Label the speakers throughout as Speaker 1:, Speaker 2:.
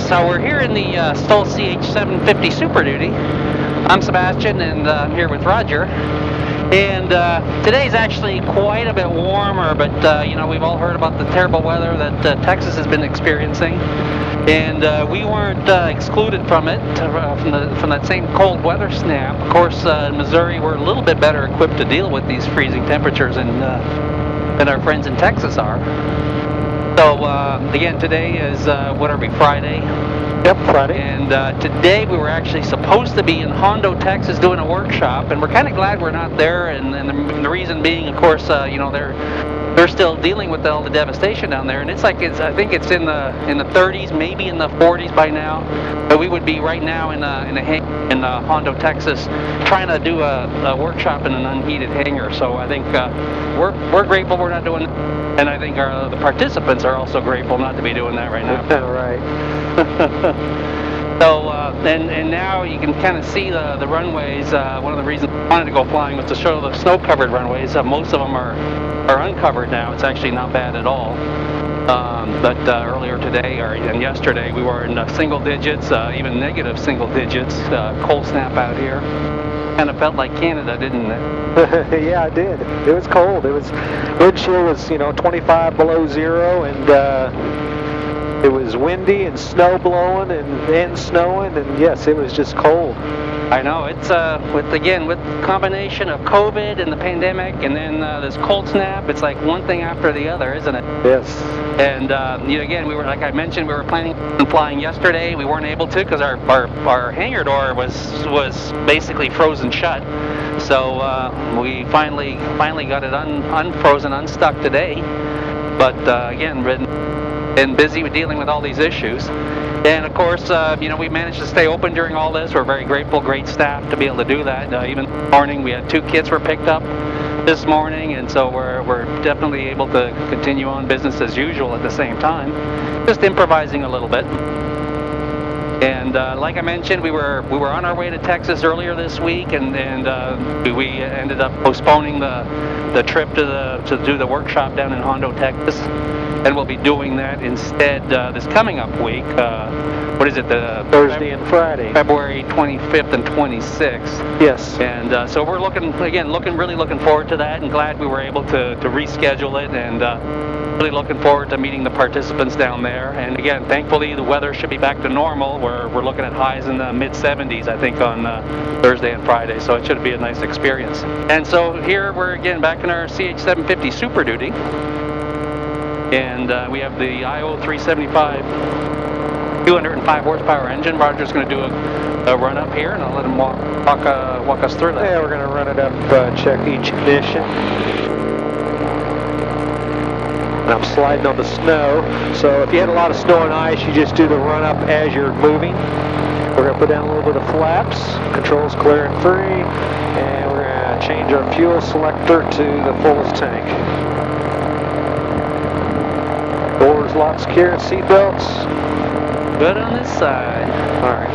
Speaker 1: So we're here in the STOL CH 750 Super Duty. I'm Sebastien, and I'm here with Roger. And today's actually quite a bit warmer, but we've all heard about the terrible weather that Texas has been experiencing, and we weren't excluded from it, from that same cold weather snap. Of course, in Missouri, we're a little bit better equipped to deal with these freezing temperatures than our friends in Texas are. So again, today is Friday.
Speaker 2: Yep, Friday.
Speaker 1: And today we were actually supposed to be in Hondo, Texas, doing a workshop, and we're kind of glad we're not there. And the reason being, of course, they're still dealing with all the devastation down there, and I think it's in the 30s, maybe in the 40s by now. But we would be right now in Hondo, Texas, trying to do a workshop in an unheated hangar. So I think we're grateful we're not doing it, and I think the participants are also grateful not to be doing that right now.
Speaker 2: Right.
Speaker 1: So, and now you can kind of see the runways. One of the reasons I wanted to go flying was to show the snow-covered runways. Most of them are uncovered now. It's actually not bad at all. But earlier today and yesterday, we were in single digits, even negative single digits. Cold snap out here. Kind of felt like Canada, didn't it?
Speaker 2: Yeah, it did. It was cold. Wind chill was 25 below zero, and it was windy and snow blowing and snowing, and yes, it was just cold.
Speaker 1: I know. It's with combination of COVID and the pandemic, and then this cold snap. It's like one thing after the other, isn't it?
Speaker 2: Yes.
Speaker 1: And again, we were, like I mentioned, we were planning on flying yesterday. We weren't able to because our hangar door was basically frozen shut. So we finally got it unfrozen, unstuck today. But again, been busy with dealing with all these issues. And of course, we managed to stay open during all this. We're very grateful, great staff to be able to do that. Even this morning, we had 2 kits were picked up this morning, and so we're definitely able to continue on business as usual at the same time, just improvising a little bit. And like I mentioned, we were on our way to Texas earlier this week, and we ended up postponing the trip to do the workshop down in Hondo, Texas. And we'll be doing that instead this coming up week. What is it? The
Speaker 2: Thursday and Friday.
Speaker 1: February 25th and 26th.
Speaker 2: Yes.
Speaker 1: And so we're really looking forward to that, and glad we were able to reschedule it, and really looking forward to meeting the participants down there. And again, thankfully the weather should be back to normal. We're looking at highs in the mid-70s, I think, on Thursday and Friday. So it should be a nice experience. And so here we're again back in our CH 750 Super Duty. And we have the IO 375 205 horsepower engine. Roger's going to do a run up here, and I'll let him walk us through that.
Speaker 2: Yeah, we're going to run it up, check each ignition. And I'm sliding on the snow. So if you had a lot of snow and ice, you just do the run up as you're moving. We're going to put down a little bit of flaps. Controls clear and free. And we're going to change our fuel selector to the fullest tank. Doors locked secure, and seat belts.
Speaker 1: Good on this side.
Speaker 2: All right.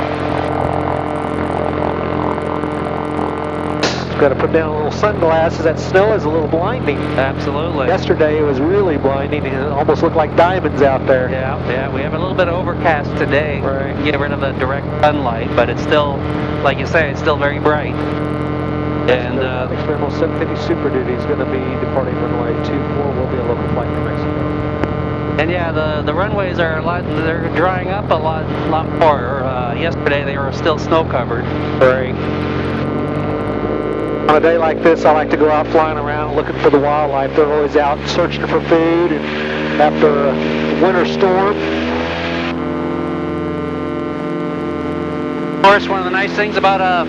Speaker 2: Just got to put down a little sunglasses. That snow is a little blinding.
Speaker 1: Absolutely.
Speaker 2: Yesterday it was really blinding, and it almost looked like diamonds out there.
Speaker 1: Yeah. We have a little bit of overcast today.
Speaker 2: Right.
Speaker 1: Get rid of the direct sunlight, but it's still, like you say, it's still very bright. And
Speaker 2: Experimental 750 Super Duty is going to be departing runway 24. Will be a local flight to Mexico.
Speaker 1: And yeah, the runways are they're drying up a lot more. Yesterday they were still snow covered.
Speaker 2: Right. On a day like this, I like to go out flying around looking for the wildlife. They're always out searching for food, and after a winter storm.
Speaker 1: Of course, one of the nice things about a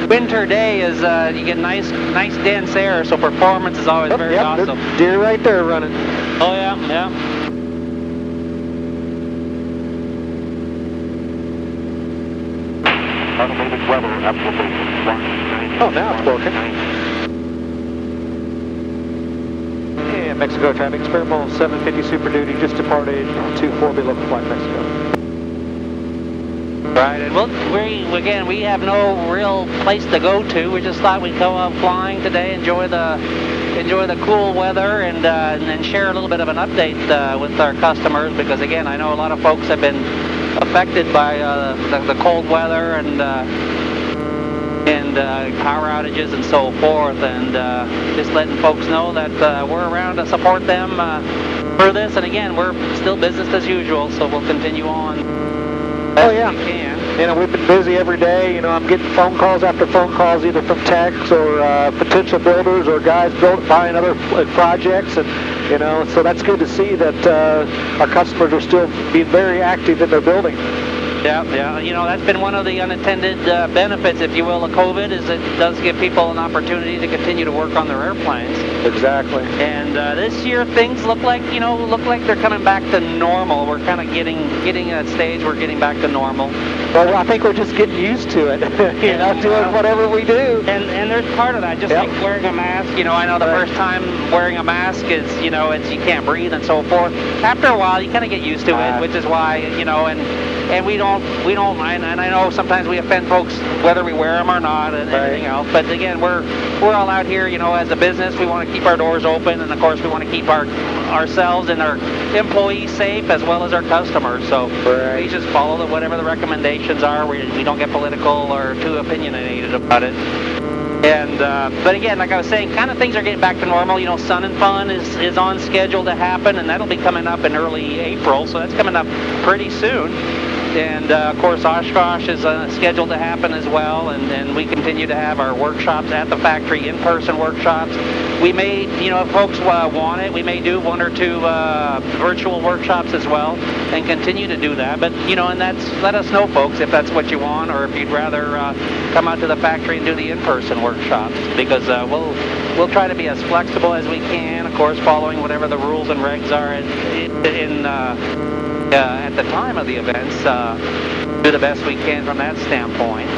Speaker 1: winter day is you get nice dense air, so performance is always very awesome.
Speaker 2: Deer right there running.
Speaker 1: Oh yeah.
Speaker 3: Automated weather application.
Speaker 2: Oh, now it's working. And Mexico traffic, experimental 750 Super Duty just departed 24, be local flight Mexico.
Speaker 1: Right, and we have no real place to go to. We just thought we'd go out flying today, enjoy the cool weather, and then share a little bit of an update with our customers, because again, I know a lot of folks have been affected by the cold weather and power outages and so forth, and just letting folks know that we're around to support them for this. And again, we're still business as usual, so we'll continue on as we can.
Speaker 2: You know, we've been busy every day. You know, I'm getting phone calls after phone calls, either from techs or potential builders or guys buying other projects, and you know, so that's good to see that our customers are still being very active in their building.
Speaker 1: Yeah, you know, that's been one of the unintended benefits, if you will, of COVID, is it does give people an opportunity to continue to work on their airplanes.
Speaker 2: Exactly.
Speaker 1: And this year things look like they're coming back to normal. We're kind of getting at that stage. We're getting back to normal.
Speaker 2: Well, I think we're just getting used to it. You know, doing whatever we do.
Speaker 1: And there's part of that, just like wearing a mask. You know, I know the first time wearing a mask is, you know, it's you can't breathe and so forth. After a while, you kind of get used to it, which is why, you know, and we don't, and I know sometimes we offend folks whether we wear them or not and everything else. But again, we're all out here, you know, as a business. We want to keep our doors open, and of course we want to keep ourselves and our employees safe as well as our customers. So we just follow whatever the recommendations are. We don't get political or too opinionated about it. And but again, like I was saying, kind of things are getting back to normal. You know, Sun and Fun is on schedule to happen, and that'll be coming up in early April. So that's coming up pretty soon. And of course, Oshkosh is scheduled to happen as well, and we continue to have our workshops at the factory, in-person workshops. We may, you know, if folks want it, we may do one or two virtual workshops as well, and continue to do that. But you know, and let us know, folks, if that's what you want, or if you'd rather come out to the factory and do the in-person workshops, because we'll try to be as flexible as we can, of course, following whatever the rules and regs are at the time of the events, do the best we can from that standpoint.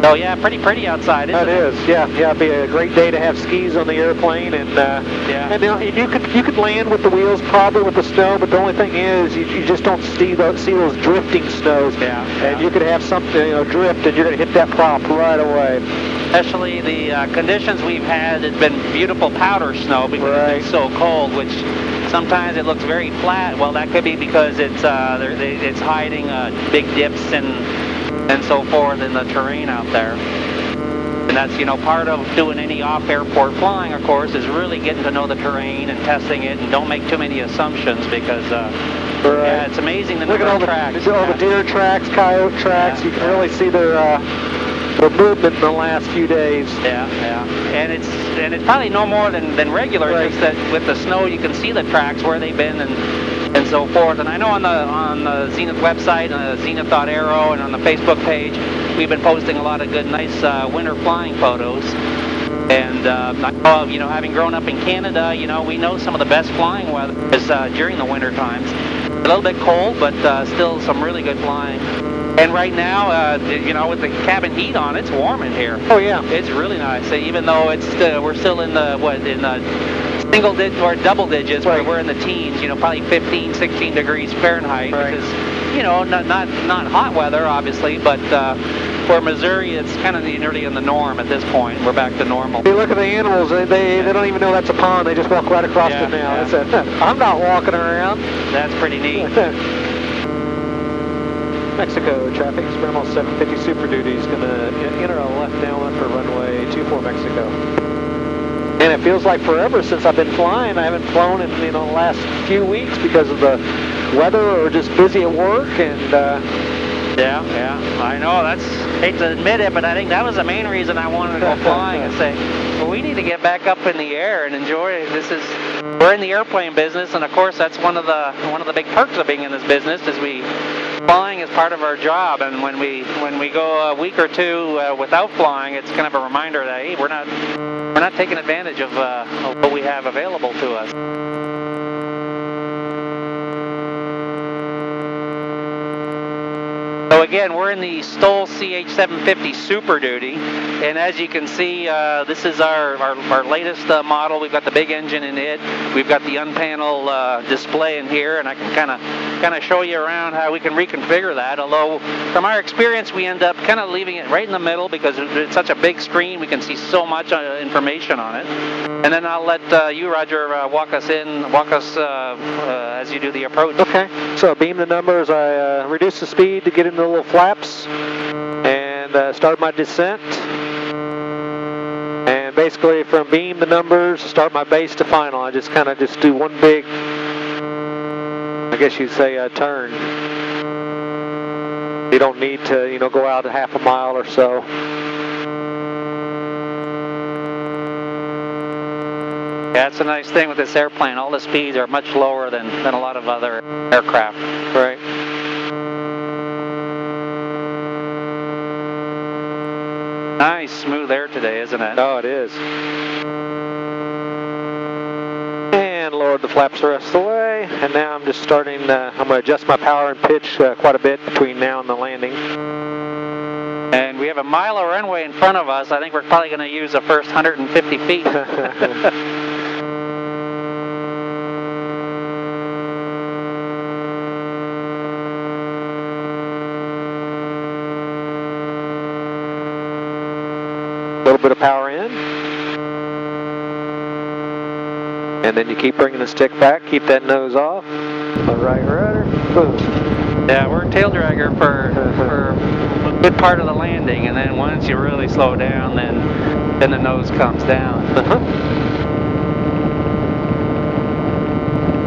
Speaker 1: So yeah, pretty outside, isn't it?
Speaker 2: It is, yeah. It'd be a great day to have skis on the airplane, and and you could land with the wheels probably with the snow, but the only thing is you just don't see those drifting snows. And you could have something, you know, drift, and you're going to hit that prop right away.
Speaker 1: Especially the conditions we've had, it's been beautiful powder snow because it's so cold, which sometimes it looks very flat. Well, that could be because it's hiding big dips and so forth in the terrain out there. And that's, you know, part of doing any off-airport flying, of course, is really getting to know the terrain and testing it, and don't make too many assumptions, because yeah, it's amazing the number of tracks.
Speaker 2: Look at all the deer tracks, coyote tracks. You can really see their movement in the last few days.
Speaker 1: Yeah. And it's probably no more than regular, just that with the snow you can see the tracks where they've been and so forth. And I know on the Zenith website, Zenith.aero, and on the Facebook page, we've been posting a lot of good, nice winter flying photos. And I know, you know, having grown up in Canada, you know, we know some of the best flying weather is during the winter times. A little bit cold, but still some really good flying. And right now, you know, with the cabin heat on, it's warm in here.
Speaker 2: Oh yeah,
Speaker 1: it's really nice. Even though we're still in the single digit or double digits, where we're in the teens. You know, probably 15, 16 degrees Fahrenheit, which is, you know, not hot weather, obviously, but for Missouri, it's kind of nearly in the norm at this point. We're back to normal.
Speaker 2: You look at the animals; they don't even know that's a pond. They just walk right across it now.
Speaker 1: Yeah.
Speaker 2: I'm not walking around.
Speaker 1: That's pretty neat.
Speaker 2: Mexico, traffic, Experimental 750 Super Duty is going to enter a left downwind for runway 24 Mexico. And it feels like forever since I've been flying. I haven't flown in, you know, the last few weeks because of the weather or just busy at work. And
Speaker 1: yeah, I know. Hate to admit it, but I think that was the main reason I wanted to go flying, and say, well, we need to get back up in the air and enjoy it. We're in the airplane business, and of course that's one of the big perks of being in this business is flying is part of our job, and when we go a week or two without flying, it's kind of a reminder that, hey, we're not taking advantage of what we have available to us. So again, we're in the STOL CH 750 Super Duty, and as you can see, this is our latest model. We've got the big engine in it. We've got the unpanel display in here, and I can kind of kind of show you around how we can reconfigure that. Although, from our experience, we end up kind of leaving it right in the middle because it's such a big screen. We can see so much information on it. And then I'll let you, Roger, walk us as you do the approach.
Speaker 2: Okay. So beam the numbers. I reduce the speed to get into the little flaps, and start my descent. And basically, from beam the numbers, start my base to final. I just kind of do one big, I guess you'd say, turn. You don't need to, go out a half a mile or so.
Speaker 1: Yeah, that's a nice thing with this airplane. All the speeds are much lower than a lot of other aircraft.
Speaker 2: Right.
Speaker 1: Nice smooth air today, isn't it?
Speaker 2: Oh, it is. And lowered the flaps the rest of the way. And now I'm just starting, I'm going to adjust my power and pitch quite a bit between now and the landing.
Speaker 1: And we have a mile of runway in front of us. I think we're probably going to use the first 150 feet.
Speaker 2: A little bit of power in, and then you keep bringing the stick back, keep that nose off, the right rudder, boom.
Speaker 1: Yeah, we're tail dragger for a good part of the landing, and then once you really slow down, then the nose comes down.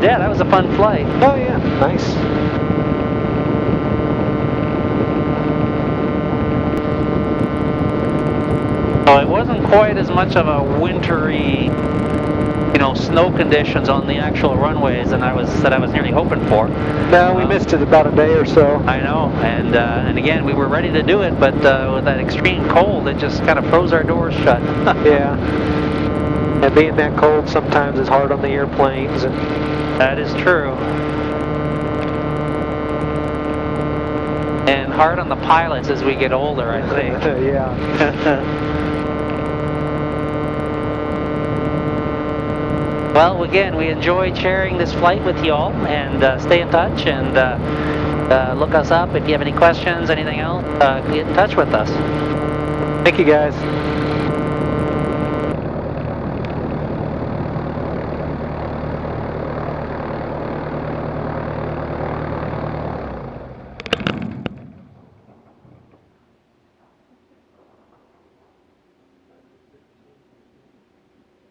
Speaker 1: Yeah, that was a fun flight.
Speaker 2: Oh yeah, nice.
Speaker 1: Well, it wasn't quite as much of a wintry, snow conditions on the actual runways than I was nearly hoping for.
Speaker 2: No, we missed it about a day or so.
Speaker 1: I know, and again, we were ready to do it, but with that extreme cold, it just kind of froze our doors shut.
Speaker 2: Yeah. And being that cold sometimes is hard on the airplanes. And
Speaker 1: that is true. And hard on the pilots as we get older, I think.
Speaker 2: Yeah.
Speaker 1: Well, again, we enjoyed sharing this flight with you all, and stay in touch, and look us up if you have any questions, anything else, get in touch with us.
Speaker 2: Thank you, guys.